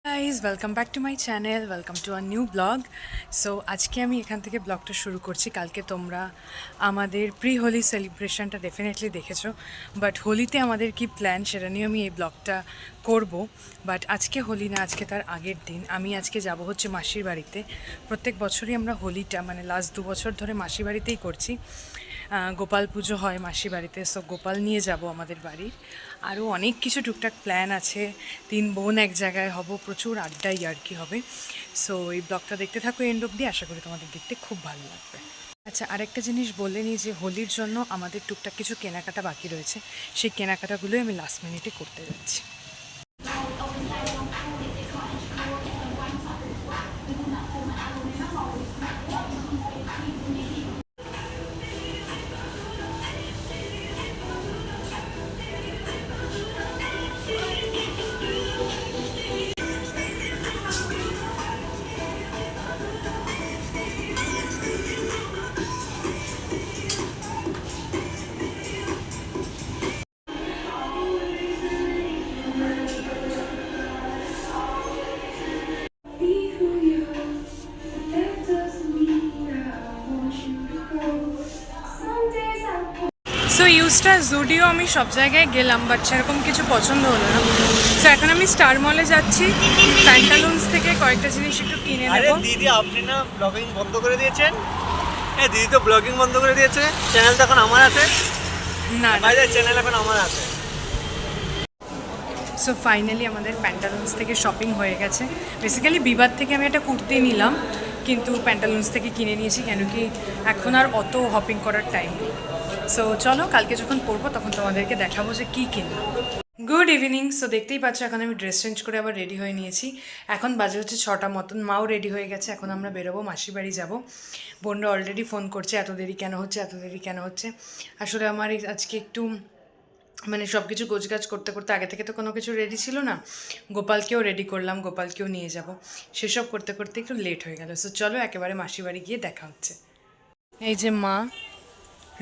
Guys welcome back to my channel, welcome to a new blog. So আজকে আমি এখান থেকে ব্লগটা শুরু করছি। কালকে তোমরা আমাদের প্রি হোলি সেলিব্রেশনটা ডেফিনেটলি দেখেছো, বাট হোলিতে আমাদের কি প্ল্যান সেটা নিয়ে আমি এই ব্লগটা করব। বাট আজকে হোলি না, আজকে তার আগের দিন। আমি আজকে যাব হচ্ছে মাসির বাড়িতে। প্রত্যেক বছরই আমরা হোলিটা মানে লাস্ট 2 বছর ধরে মাসির বাড়িতেই করছি। গোপাল পুজো হয় মাসির বাড়িতে, সো গোপাল নিয়ে যাব আমাদের বাড়ির। আরও অনেক কিছু টুকটাক প্ল্যান আছে। 3 বোন এক জায়গায় হব, প্রচুর আড্ডাই আর কি হবে। সো এই ব্লগটা দেখতে থাকো এন্ড অবধি, আশা করি তোমাদের দেখতে খুব ভালো লাগবে। আচ্ছা, আরেকটা জিনিস বলে নিই যে হোলির জন্য আমাদের টুকটাক কিছু কেনাকাটা বাকি রয়েছে। সেই কেনাকাটাগুলোই আমি লাস্ট মিনিটে করতে যাচ্ছি। সো ইউজটা জুডিও আমি সব জায়গায় গেলাম, বাট সেরকম কিছু পছন্দ হলো না। সো এখন আমি স্টার মলে যাচ্ছি, প্যান্টালুন্স থেকে কয়েকটা জিনিস একটু কিনে নেব। আরে দিদি, আপনি না ব্লগিং বন্ধ করে দিয়েছেন? হ্যাঁ, দিদি তো ব্লগিং বন্ধ করে দিয়েছে। চ্যানেল তো এখন আমার আছে। না, চ্যানেল এখন আমার আছে। সো ফাইনালি আমাদের প্যান্টালুন্স থেকে শপিং হয়ে গেছে। বেসিক্যালি বিবাদ থেকে আমি একটা কুর্তি নিলাম, কিন্তু প্যান্টালুন্স থেকে কিনে নিয়েছি, কেন কি এখন আর অত হপিং করার টাইম নেই। সো চলো, কালকে যখন পরবো তখন তোমাদেরকে দেখাবো যে কী কিনবো। Good evening. সো দেখতেই পাচ্ছ এখন আমি ড্রেস চেঞ্জ করে আবার রেডি হয়ে নিয়েছি। এখন বাজে হচ্ছে 6টা মতন, মাও রেডি হয়ে গেছে। এখন আমরা বেরোবো, মাসির বাড়ি যাবো। বোনরা অলরেডি ফোন করছে, এত দেরি কেন হচ্ছে, এত দেরি কেন হচ্ছে। আসলে আমার আজকে একটু মানে সব কিছু গোছগাছ করতে করতে আগে থেকে তো কোনো কিছু রেডি ছিল না। গোপালকেও রেডি করলাম, গোপালকেও নিয়ে যাব, সেসব করতে করতে একটু লেট হয়ে গেল। সো চলো একেবারে মাসির বাড়ি গিয়ে দেখা হচ্ছে। এই যে মা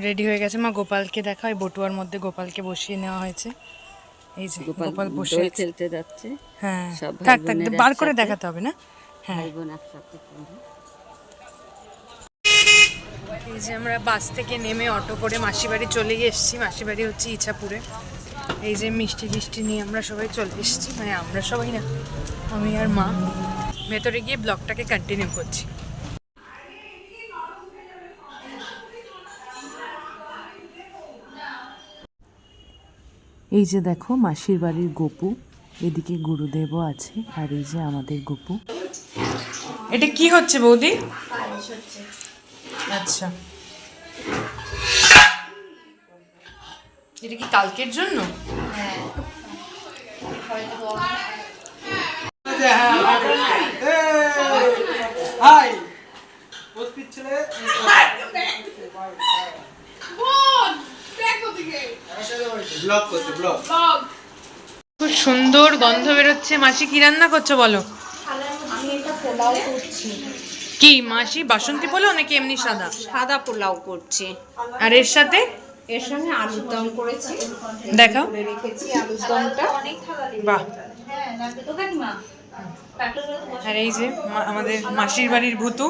রেডি হয়ে গেছে। মা, গোপালকে দেখা, ওই বটুয়ার মধ্যে গোপালকে বসিয়ে নেওয়া হয়েছে। এই যে গোপাল বসে খেলতে যাচ্ছে। হ্যাঁ, থাক থাক, বার করে দেখাতে হবে না। হ্যাঁ, এই যে আমরা বাস থেকে নেমে অটো করে মাসির বাড়ি চলে এসেছি। মাসির বাড়ি হচ্ছে ইছাপুরে। এই যে মিষ্টি টিষ্টি নিয়ে আমরা সবাই চলে এসেছি, মানে আমরা সবাই না, আমি আর মা। ভেতরে গিয়ে ব্লগটাকে কন্টিনিউ করছি। এই যে দেখো মাসির বাড়ির গপু, এদিকে গুরুদেবও আছে, আর এই যে আমাদের গপু। এটা কি হচ্ছে বৌদি? আচ্ছা, এটা কি কালকের জন্য? হাই উপস্থিত ছেলে। ব্লগ করছে, ব্লগ। খুব সুন্দর গন্ধ বেরোচ্ছে। মাসি কি রান্না করছো বলো? আমি এটা পোলাও করছি। কি মাসি, বাসন্তী পোলাও নাকি এমনি সাদা? সাদা পোলাও করছি। আর এর সাথে? এর সঙ্গে আলুর দম করেছি। দেখাও। রেখেছি আলুর দমটা। বাহ। আর এই যে আমাদের মাসির বাড়ির ভূতু।